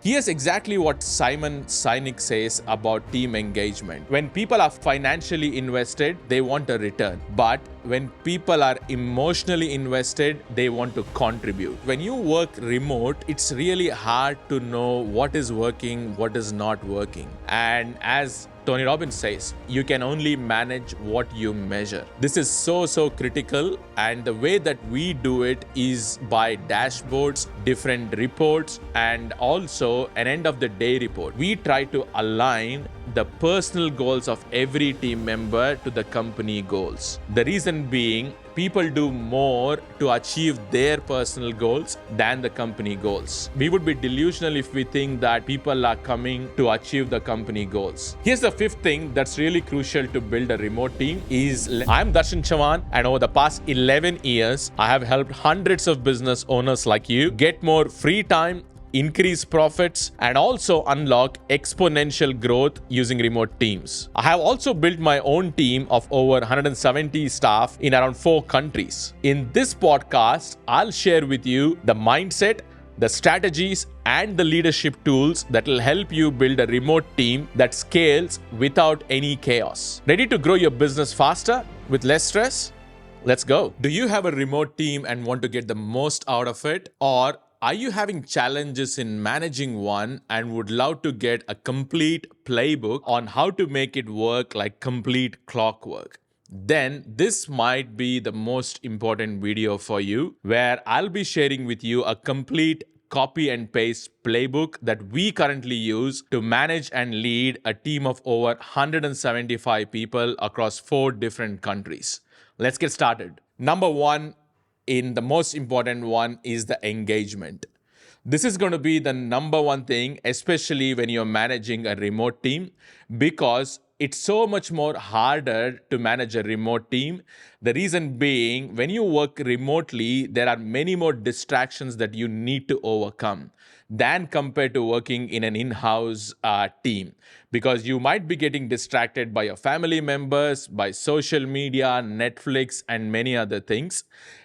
Here's exactly what Simon Sinek says about team engagement. When people are financially invested, they want a return. But when people are emotionally invested, they want to contribute. When you work remote, it's really hard to know what is working, what is not working. And as Tony Robbins says, you can only manage what you measure. This is so critical, and the way that we do it is by dashboards, different reports, and also an end of the day report. We try to align the personal goals of every team member to the company goals. The reason being, people do more to achieve their personal goals than the company goals. We would be delusional if we think that people are coming to achieve the company goals. Here's the fifth thing that's really crucial to build a remote team is I'm Darshan Chavan, and over the past 11 years, I have helped hundreds of business owners like you get more free time, increase profits, and also unlock exponential growth using remote teams. I have also built my own team of over 170 staff in around 4 countries. In this podcast, I'll share with you the mindset, the strategies, and the leadership tools that will help you build a remote team that scales without any chaos. Ready to grow your business faster with less stress? Let's go. Do you have a remote team and want to get the most out of it? Or are you having challenges in managing one and would love to get a complete playbook on how to make it work like complete clockwork? Then this might be the most important video for you, where I'll be sharing with you a complete copy and paste playbook that we currently use to manage and lead a team of over 175 people across 4 different countries. Let's get started. Number one, in the most important one, is the engagement. This is going to be the number one thing, especially when you're managing a remote team, because it's so much more harder to manage a remote team. The reason being, when you work remotely, there are many more distractions that you need to overcome than compared to working in an in-house team, because you might be getting distracted by your family members, by social media, Netflix, and many other things.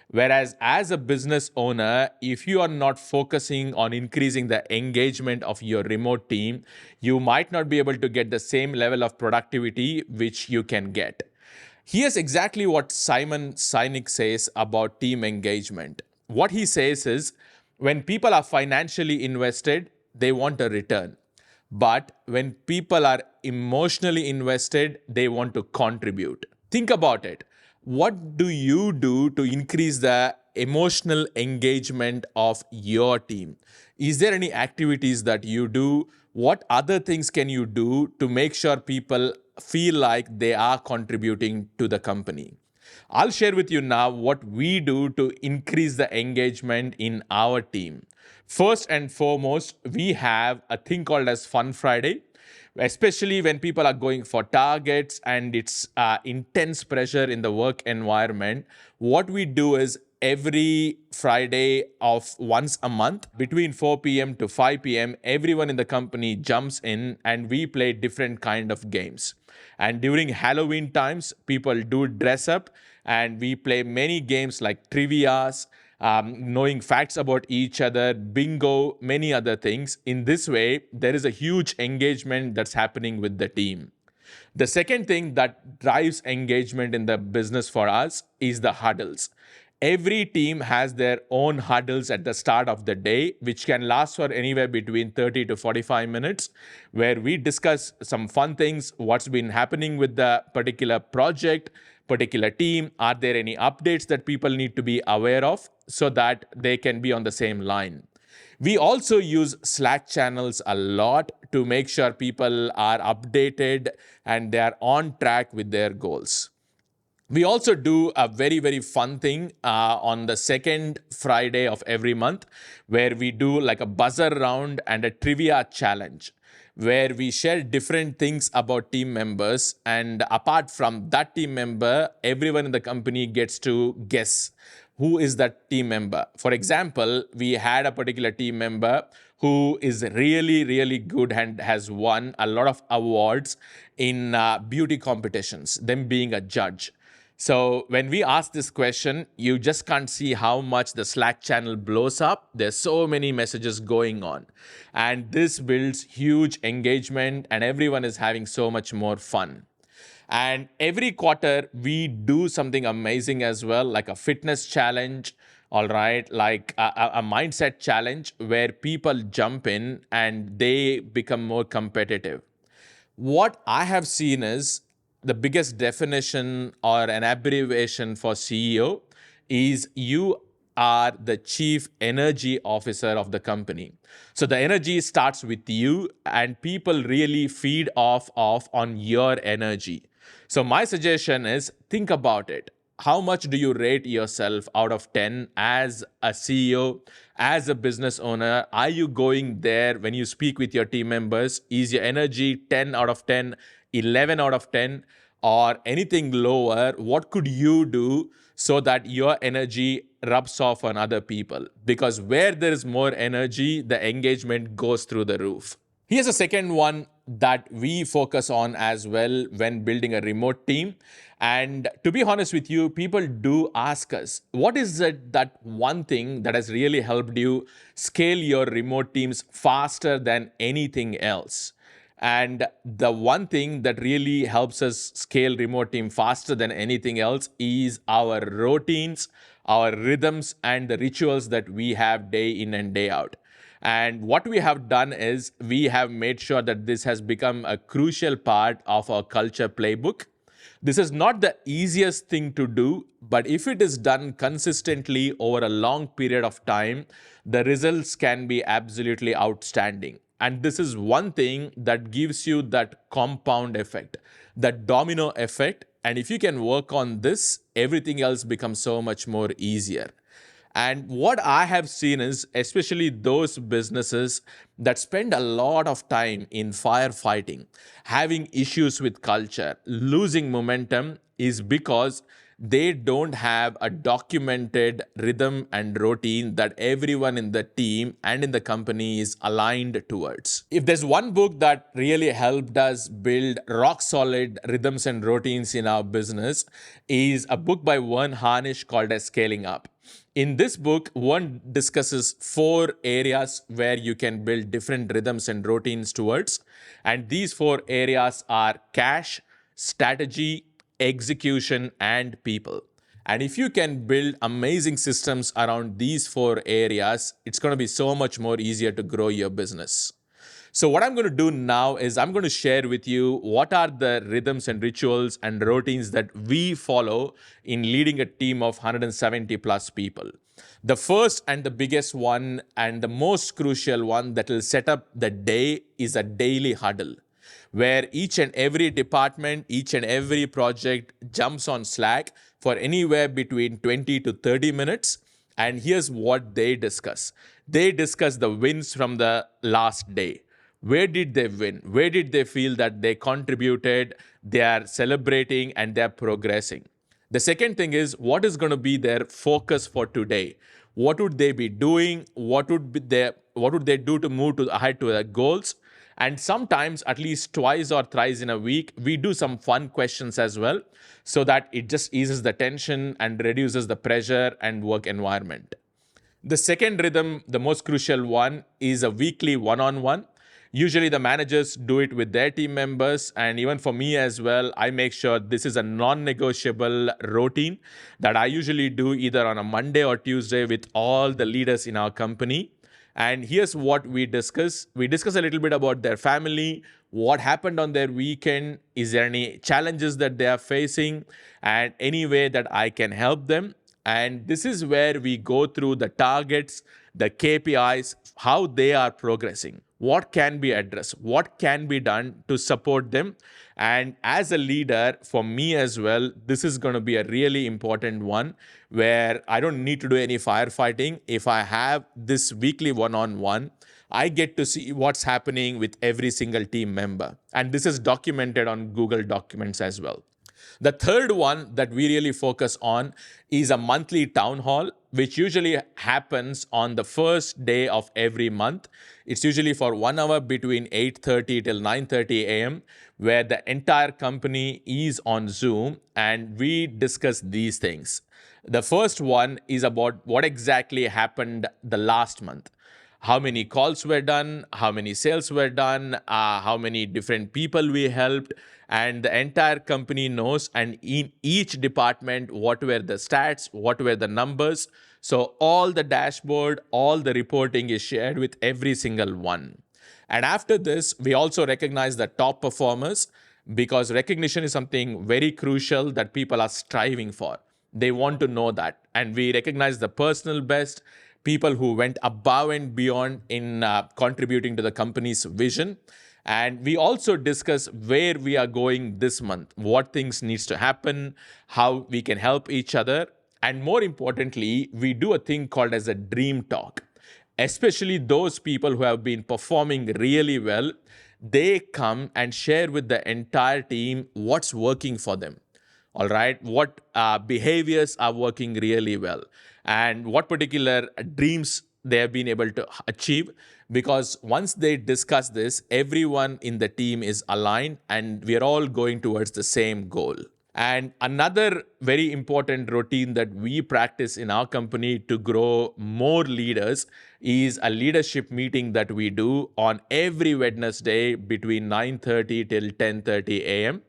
Whereas as a business owner, if you are not focusing on increasing the engagement of your remote team, you might not be able to get the same level of productivity which you can get. Here's exactly what Simon Sinek says about team engagement. What he says is, when people are financially invested, they want a return. But when people are emotionally invested, they want to contribute. Think about it. What do you do to increase the emotional engagement of your team? Is there any activities that you do? What other things can you do to make sure people feel like they are contributing to the company? I'll share with you now what we do to increase the engagement in our team. First and foremost, we have a thing called as Fun Friday, especially when people are going for targets and it's intense pressure in the work environment. What we do is every Friday of once a month between 4 p.m. to 5 p.m., everyone in the company jumps in and we play different kind of games. And during Halloween times, people do dress up and we play many games like trivias, knowing facts about each other, bingo, many other things. In this way, there is a huge engagement that's happening with the team. The second thing that drives engagement in the business for us is the huddles. Every team has their own huddles at the start of the day, which can last for anywhere between 30 to 45 minutes, where we discuss some fun things, what's been happening with the particular project, particular team. Are there any updates that people need to be aware of so that they can be on the same line? We also use Slack channels a lot to make sure people are updated and they are on track with their goals. We also do a very fun thing on the second Friday of every month, where we do like a buzzer round and a trivia challenge, where we share different things about team members. And apart from that team member, everyone in the company gets to guess who is that team member. For example, we had a particular team member who is really good and has won a lot of awards in beauty competitions, them being a judge. So when we ask this question, you just can't see how much the Slack channel blows up. There's so many messages going on. And this builds huge engagement, and everyone is having so much more fun. And every quarter, we do something amazing as well, like a fitness challenge, all right, like a mindset challenge where people jump in and they become more competitive. What I have seen is the biggest definition or an abbreviation for CEO is you are the chief energy officer of the company. So the energy starts with you, and people really feed off on your energy. So my suggestion is think about it. How much do you rate yourself out of 10 as a CEO, as a business owner? Are you going there when you speak with your team members? Is your energy 10 out of 10, 11 out of 10, or anything lower? What could you do so that your energy rubs off on other people? Because where there is more energy, the engagement goes through the roof. Here's a second one that we focus on as well when building a remote team. And to be honest with you, people do ask us, what is it that one thing that has really helped you scale your remote teams faster than anything else? And the one thing that really helps us scale remote team faster than anything else is our routines, our rhythms, and the rituals that we have day in and day out. And what we have done is we have made sure that this has become a crucial part of our culture playbook. This is not the easiest thing to do, but if it is done consistently over a long period of time, the results can be absolutely outstanding. And this is one thing that gives you that compound effect, that domino effect. And if you can work on this, everything else becomes so much more easier. And what I have seen is, especially those businesses that spend a lot of time in firefighting, having issues with culture, losing momentum, is because they don't have a documented rhythm and routine that everyone in the team and in the company is aligned towards. If there's one book that really helped us build rock solid rhythms and routines in our business, is a book by Vern Harnish called as Scaling Up. In this book, one discusses 4 areas where you can build different rhythms and routines towards. And these 4 areas are cash, strategy, execution, and people. And if you can build amazing systems around these 4 areas, it's going to be so much more easier to grow your business. So what I'm going to do now is I'm going to share with you what are the rhythms and rituals and routines that we follow in leading a team of 170 plus people. The first and the biggest one and the most crucial one that will set up the day is a daily huddle, where each and every department, each and every project jumps on Slack for anywhere between 20 to 30 minutes. And here's what they discuss. They discuss the wins from the last day. Where did they win? Where did they feel that they contributed? They are celebrating and they're progressing. The second thing is, what is going to be their focus for today? What would they be doing? What would they do to move ahead to their goals? And sometimes, at least twice or thrice in a week, we do some fun questions as well, so that it just eases the tension and reduces the pressure and work environment. The second rhythm, the most crucial one, is a weekly one-on-one. Usually the managers do it with their team members, and even for me as well, I make sure this is a non-negotiable routine that I usually do either on a Monday or Tuesday with all the leaders in our company. And here's what we discuss. We discuss a little bit about their family, what happened on their weekend, is there any challenges that they are facing, and any way that I can help them. And this is where we go through the targets, the KPIs, how they are progressing, what can be addressed, what can be done to support them. And as a leader, for me as well, this is going to be a really important one where I don't need to do any firefighting. If I have this weekly one-on-one, I get to see what's happening with every single team member. And this is documented on Google Documents as well. The third one that we really focus on is a monthly town hall, which usually happens on the first day of every month. It's usually for 1 hour between 8:30 till 9:30 a.m., where the entire company is on Zoom and we discuss these things. The first one is about what exactly happened the last month. How many calls were done, how many sales were done, how many different people we helped, and the entire company knows, and in each department, what were the stats, what were the numbers. So all the dashboard, all the reporting is shared with every single one. And after this, we also recognize the top performers, because recognition is something very crucial that people are striving for. They want to know that. And we recognize the personal best, people who went above and beyond in contributing to the company's vision. And we also discuss where we are going this month, what things needs to happen, how we can help each other. And more importantly, we do a thing called as a dream talk. Especially those people who have been performing really well, they come and share with the entire team what's working for them. All right, what behaviors are working really well, and what particular dreams they have been able to achieve. Because once they discuss this, everyone in the team is aligned and we are all going towards the same goal. And another very important routine that we practice in our company to grow more leaders is a leadership meeting that we do on every Wednesday between 9:30 till 10:30 a.m.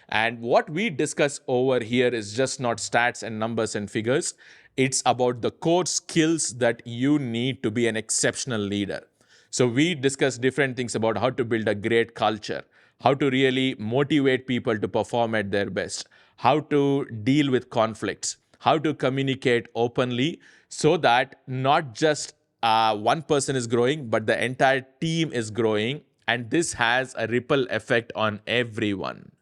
And what we discuss over here is just not stats and numbers and figures. It's about the core skills that you need to be an exceptional leader. So we discuss different things about how to build a great culture, how to really motivate people to perform at their best, how to deal with conflicts, how to communicate openly so that not just one person is growing, but the entire team is growing. And this has a ripple effect on everyone.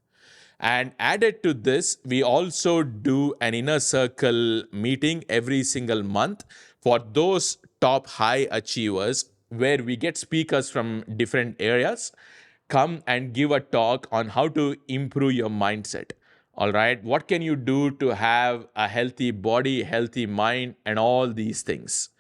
And added to this, we also do an inner circle meeting every single month for those top high achievers, where we get speakers from different areas come and give a talk on how to improve your mindset. All right, what can you do to have a healthy body, healthy mind, and all these things.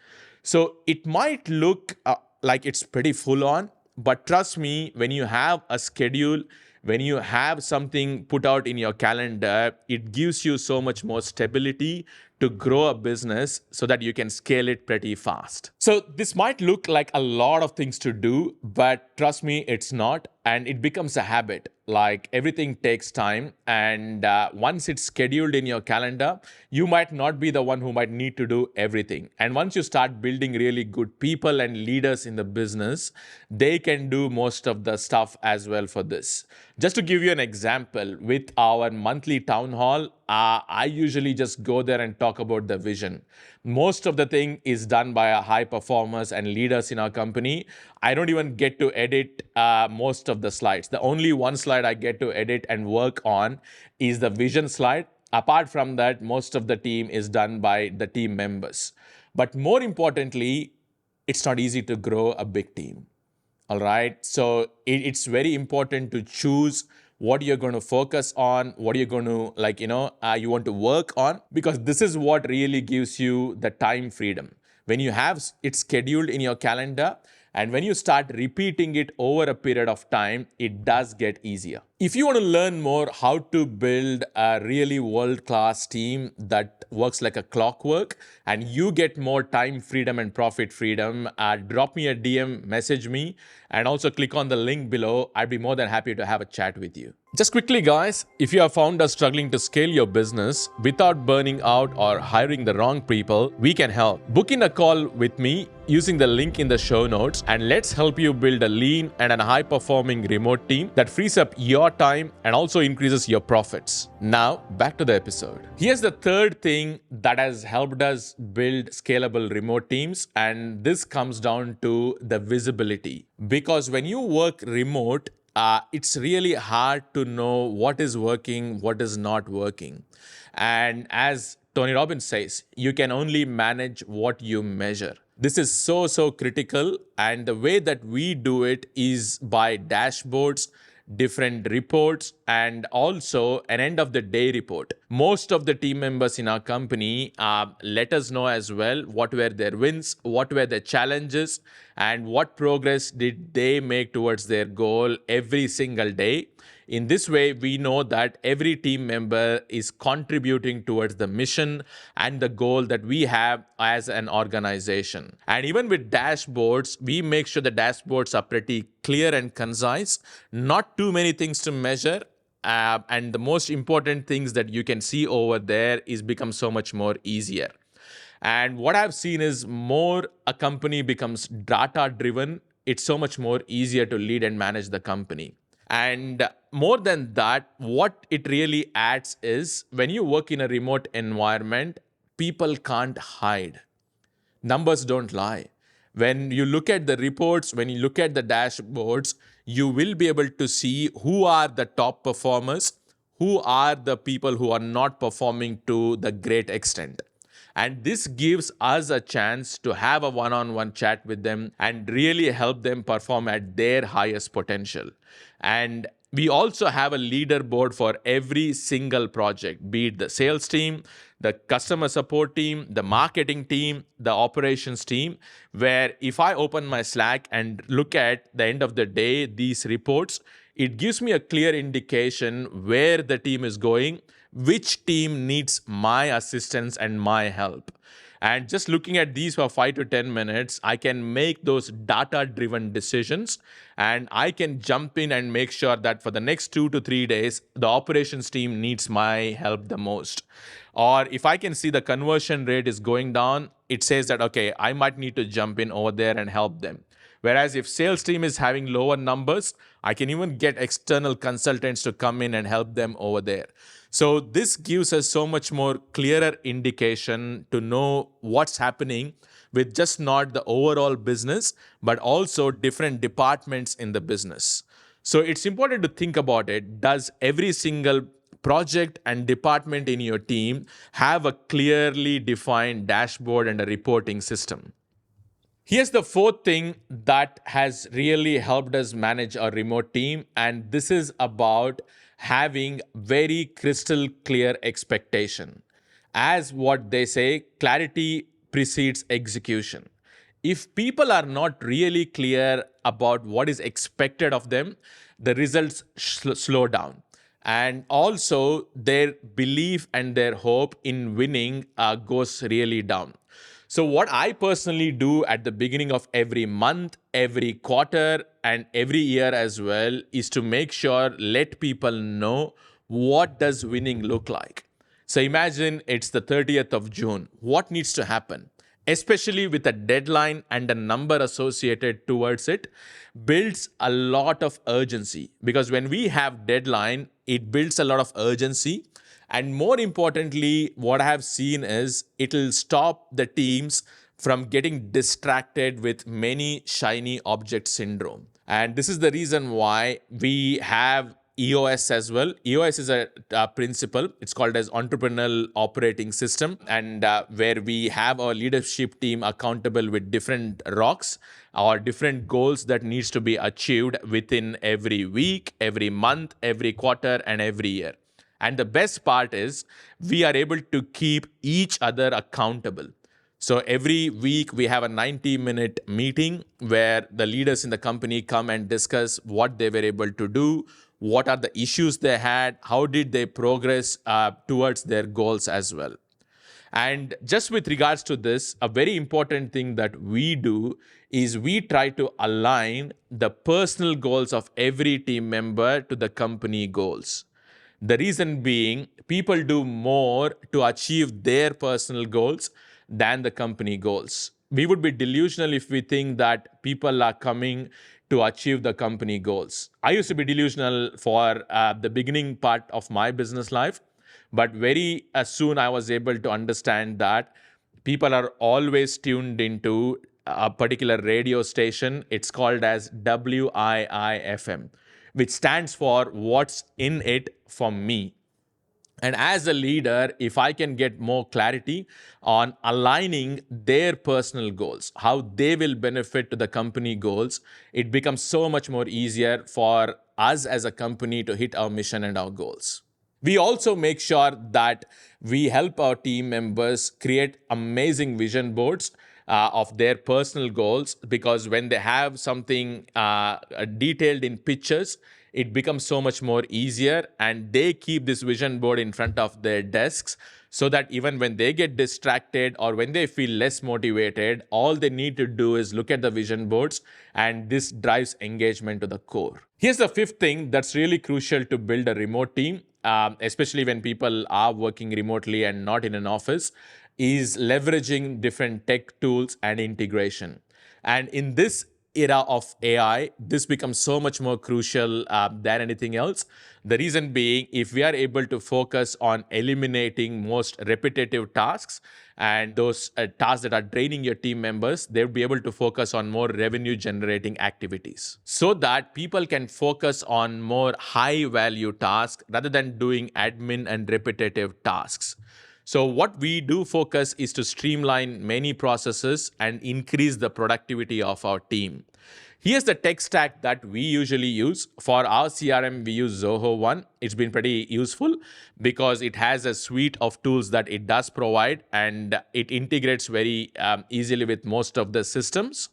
So it might look like it's pretty full on, but trust me, when you have a schedule, when you have something put out in your calendar, it gives you so much more stability to grow a business so that you can scale it pretty fast. So this might look like a lot of things to do, but trust me, it's not. And it becomes a habit. Like everything takes time. And once it's scheduled in your calendar, you might not be the one who might need to do everything. And once you start building really good people and leaders in the business, they can do most of the stuff as well for this. Just to give you an example, with our monthly town hall, I usually just go there and talk about the vision. Most of the thing is done by our high performers and leaders in our company. I don't even get to edit most of the slides. The only one slide I get to edit and work on is the vision slide. Apart from that, most of the team is done by the team members. But more importantly, it's not easy to grow a big team. All right. So it's very important to choose what you're going to focus on, what you're going to you want to work on, because this is what really gives you the time freedom. When you have it scheduled in your calendar and when you start repeating it over a period of time, it does get easier. If you want to learn more how to build a really world-class team that works like a clockwork and you get more time freedom and profit freedom, drop me a DM, message me, and also click on the link below. I'd be more than happy to have a chat with you. Just quickly, guys, if you have found us struggling to scale your business without burning out or hiring the wrong people, we can help. Book in a call with me using the link in the show notes, and let's help you build a lean and a high-performing remote team that frees up your time and also increases your profits. Now, back to the episode. Here's the third thing that has helped us build scalable remote teams, and this comes down to the visibility. Because when you work remote, it's really hard to know what is working, what is not working. And as Tony Robbins says, you can only manage what you measure. This is so critical. And the way that we do it is by dashboards, different reports, and also an end of the day report. Most of the team members in our company let us know as well what were their wins, what were their challenges, and what progress did they make towards their goal every single day. In this way, we know that every team member is contributing towards the mission and the goal that we have as an organization. And even with dashboards, we make sure the dashboards are pretty clear and concise, not too many things to measure. And the most important things that you can see over there is become so much more easier. And what I've seen is more a company becomes data driven, it's so much more easier to lead and manage the company. And more than that, what it really adds is when you work in a remote environment, people can't hide. Numbers don't lie. When you look at the reports, when you look at the dashboards, you will be able to see who are the top performers, who are the people who are not performing to the great extent. And this gives us a chance to have a one-on-one chat with them and really help them perform at their highest potential. And we also have a leaderboard for every single project, be it the sales team, the customer support team, the marketing team, the operations team, where if I open my Slack and look at the end of the day, these reports, it gives me a clear indication where the team is going, which team needs my assistance and my help. And just looking at these for 5 to 10 minutes, I can make those data-driven decisions and I can jump in and make sure that for the next 2 to 3 days, the operations team needs my help the most. Or if I can see the conversion rate is going down, it says that, okay, I might need to jump in over there and help them. Whereas if sales team is having lower numbers, I can even get external consultants to come in and help them over there. So this gives us so much more clearer indication to know what's happening with just not the overall business, but also different departments in the business. So it's important to think about it. Does every single project and department in your team have a clearly defined dashboard and a reporting system? Here's the fourth thing that has really helped us manage our remote team, and this is about having very crystal clear expectation. As what they say, clarity precedes execution. If people are not really clear about what is expected of them, the results slow down. And also, their belief and their hope in winning goes really down. So what I personally do at the beginning of every month, every quarter, and every year as well is to make sure, let people know what does winning look like. So imagine it's the 30th of June. What needs to happen? Especially with a deadline and a number associated towards it, builds a lot of urgency. Because when we have deadline, it builds a lot of urgency. And more importantly, what I have seen is it'll stop the teams from getting distracted with many shiny object syndrome. And this is the reason why we have EOS as well. EOS is a principle. It's called as entrepreneurial operating system, and where we have our leadership team accountable with different rocks or different goals that needs to be achieved within every week, every month, every quarter, and every year. And the best part is we are able to keep each other accountable. So every week we have a 90-minute meeting where the leaders in the company come and discuss what they were able to do, what are the issues they had, how did they progress towards their goals as well. And just with regards to this, a very important thing that we do is we try to align the personal goals of every team member to the company goals. The reason being, people do more to achieve their personal goals than the company goals. We would be delusional if we think that people are coming to achieve the company goals. I used to be delusional for the beginning part of my business life, but very soon I was able to understand that people are always tuned into a particular radio station. It's called as WIIFM, which stands for what's in it for me. And as a leader, if I can get more clarity on aligning their personal goals, how they will benefit to the company goals, it becomes so much more easier for us as a company to hit our mission and our goals. We also make sure that we help our team members create amazing vision boards of their personal goals, because when they have something detailed in pictures, it becomes so much more easier, and they keep this vision board in front of their desks so that even when they get distracted or when they feel less motivated, all they need to do is look at the vision boards, and this drives engagement to the core. Here's the fifth thing that's really crucial to build a remote team, especially when people are working remotely and not in an office, is leveraging different tech tools and integration. And in this era of AI, this becomes so much more crucial than anything else. The reason being, if we are able to focus on eliminating most repetitive tasks and those tasks that are draining your team members, they'll be able to focus on more revenue generating activities so that people can focus on more high value tasks rather than doing admin and repetitive tasks. So what we do focus is to streamline many processes and increase the productivity of our team. Here's the tech stack that we usually use. For our CRM, we use Zoho One. It's been pretty useful because it has a suite of tools that it does provide, and it integrates very easily with most of the systems.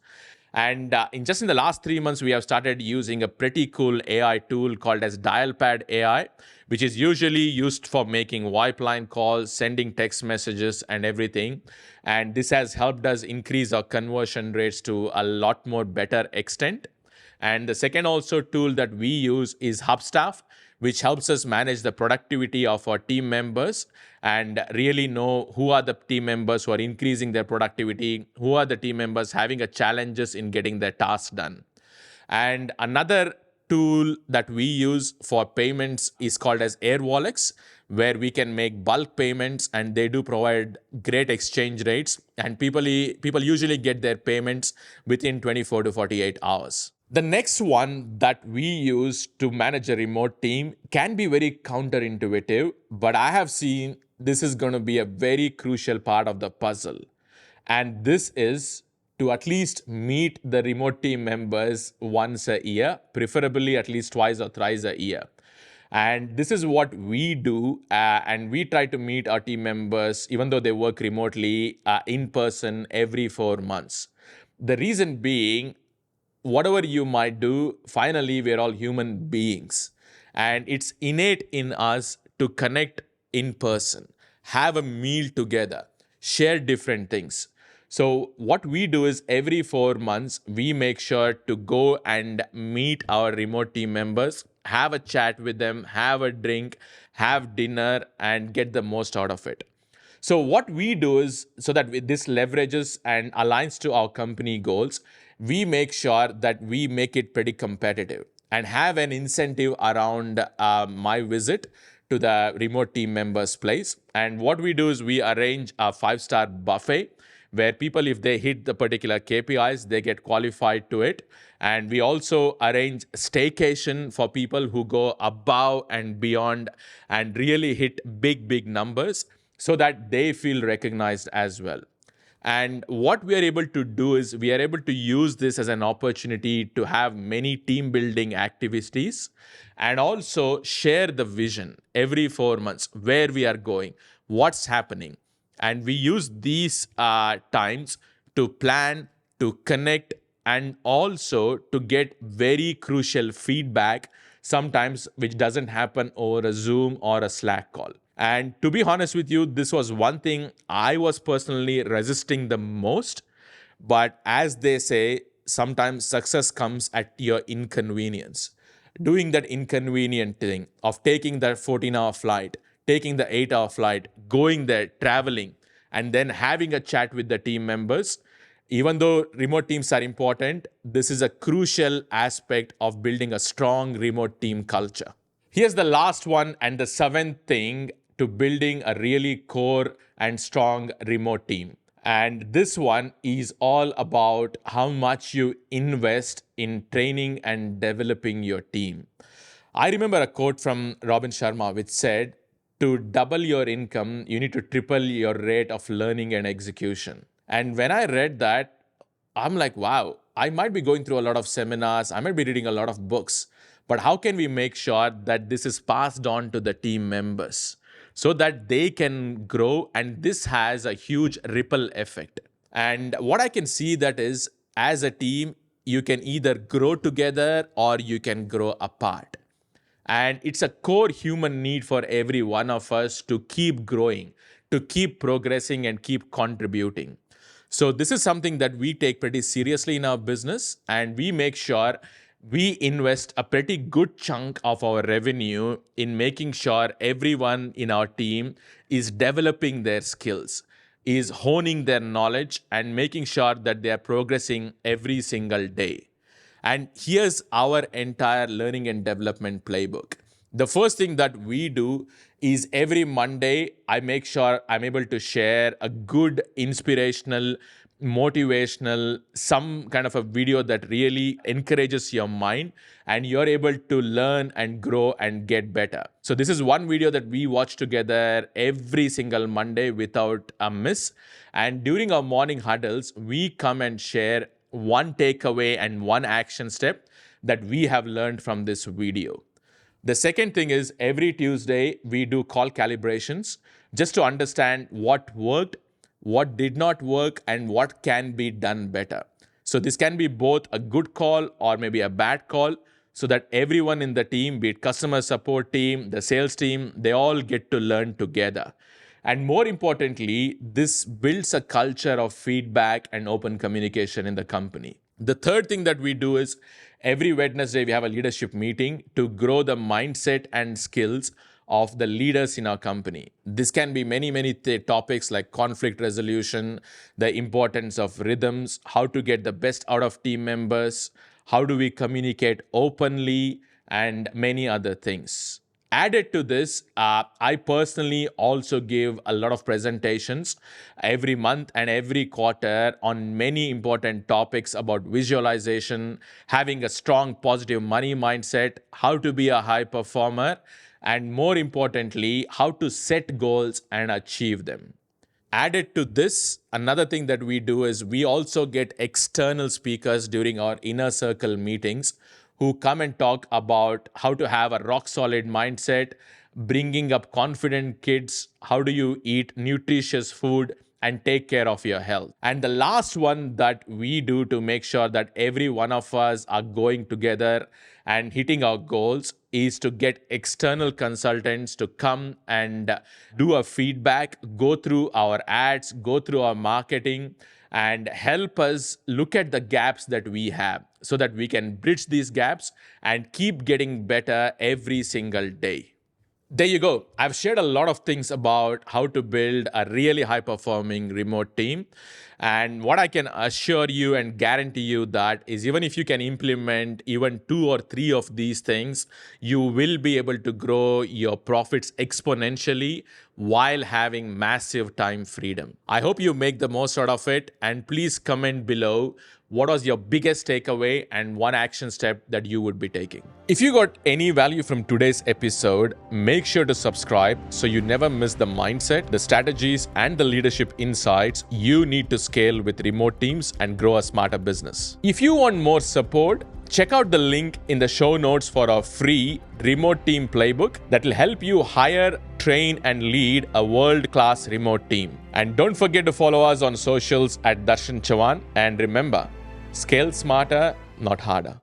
And in the last 3 months, we have started using a pretty cool AI tool called as Dialpad AI, which is usually used for making VoIP line calls, sending text messages, and everything. And this has helped us increase our conversion rates to a lot more better extent. And the second also tool that we use is Hubstaff, which helps us manage the productivity of our team members and really know who are the team members who are increasing their productivity, who are the team members having a challenges in getting their tasks done. And another tool that we use for payments is called as Air Wallets, where we can make bulk payments, and they do provide great exchange rates, and people usually get their payments within 24 to 48 hours. The next one that we use to manage a remote team can be very counterintuitive, but I have seen this is going to be a very crucial part of the puzzle. And this is to at least meet the remote team members once a year, preferably at least twice or thrice a year. And this is what we do. And we try to meet our team members, even though they work remotely, in person every 4 months. The reason being, whatever you might do, finally, we're all human beings. And it's innate in us to connect in person, have a meal together, share different things. So what we do is every 4 months, we make sure to go and meet our remote team members, have a chat with them, have a drink, have dinner, and get the most out of it. So what we do is, so that this leverages and aligns to our company goals, we make sure that we make it pretty competitive and have an incentive around my visit to the remote team members' place. And what we do is we arrange a 5-star buffet where people, if they hit the particular KPIs, they get qualified to it. And we also arrange staycation for people who go above and beyond and really hit big numbers so that they feel recognized as well. And what we are able to do is we are able to use this as an opportunity to have many team building activities and also share the vision every 4 months, where we are going, what's happening. And we use these times to plan, to connect, and also to get very crucial feedback, sometimes which doesn't happen over a Zoom or a Slack call. And to be honest with you, this was one thing I was personally resisting the most. But as they say, sometimes success comes at your inconvenience. Doing that inconvenient thing of taking that 14-hour flight, taking the 8-hour flight, going there, traveling, and then having a chat with the team members. Even though remote teams are important, this is a crucial aspect of building a strong remote team culture. Here's the last one and the seventh thing to building a really core and strong remote team. And this one is all about how much you invest in training and developing your team. I remember a quote from Robin Sharma which said, to double your income, you need to triple your rate of learning and execution. And when I read that, I'm like, wow, I might be going through a lot of seminars, I might be reading a lot of books, but how can we make sure that this is passed on to the team members so that they can grow and this has a huge ripple effect? And what I can see that is, as a team, you can either grow together or you can grow apart. And it's a core human need for every one of us to keep growing, to keep progressing, and keep contributing. So, this is something that we take pretty seriously in our business, and we make sure we invest a pretty good chunk of our revenue in making sure everyone in our team is developing their skills, is honing their knowledge, and making sure that they are progressing every single day. And here's our entire learning and development playbook. The first thing that we do is every Monday, I make sure I'm able to share a good, inspirational, motivational, some kind of a video that really encourages your mind and you're able to learn and grow and get better. So, this is one video that we watch together every single Monday without a miss. And during our morning huddles, we come and share one takeaway and one action step that we have learned from this video. The second thing is every Tuesday we do call calibrations just to understand what worked, what did not work, and what can be done better. So this can be both a good call or maybe a bad call, so that everyone in the team, be it customer support team, the sales team, they all get to learn together. And more importantly, this builds a culture of feedback and open communication in the company. The third thing that we do is every Wednesday we have a leadership meeting to grow the mindset and skills of the leaders in our company. This can be many topics like conflict resolution, the importance of rhythms, how to get the best out of team members, how do we communicate openly, and many other things. Added to this, I personally also give a lot of presentations every month and every quarter on many important topics about visualization, having a strong positive money mindset, how to be a high performer, and more importantly, how to set goals and achieve them. Added to this, another thing that we do is we also get external speakers during our inner circle meetings who come and talk about how to have a rock solid mindset, bringing up confident kids, how do you eat nutritious food and take care of your health. And the last one that we do to make sure that every one of us are going together and hitting our goals is to get external consultants to come and do a feedback, go through our ads, go through our marketing, and help us look at the gaps that we have so that we can bridge these gaps and keep getting better every single day. There you go. I've shared a lot of things about how to build a really high-performing remote team. And what I can assure you and guarantee you that is even if you can implement even 2 or 3 of these things, you will be able to grow your profits exponentially while having massive time freedom. I hope you make the most out of it, and please comment below what was your biggest takeaway and one action step that you would be taking. If you got any value from today's episode, make sure to subscribe so you never miss the mindset, the strategies, and the leadership insights you need to scale with remote teams and grow a smarter business. If you want more support, check out the link in the show notes for our free remote team playbook that will help you hire, train, and lead a world-class remote team. And don't forget to follow us on socials at Darshan Chavan. And remember, scale smarter, not harder.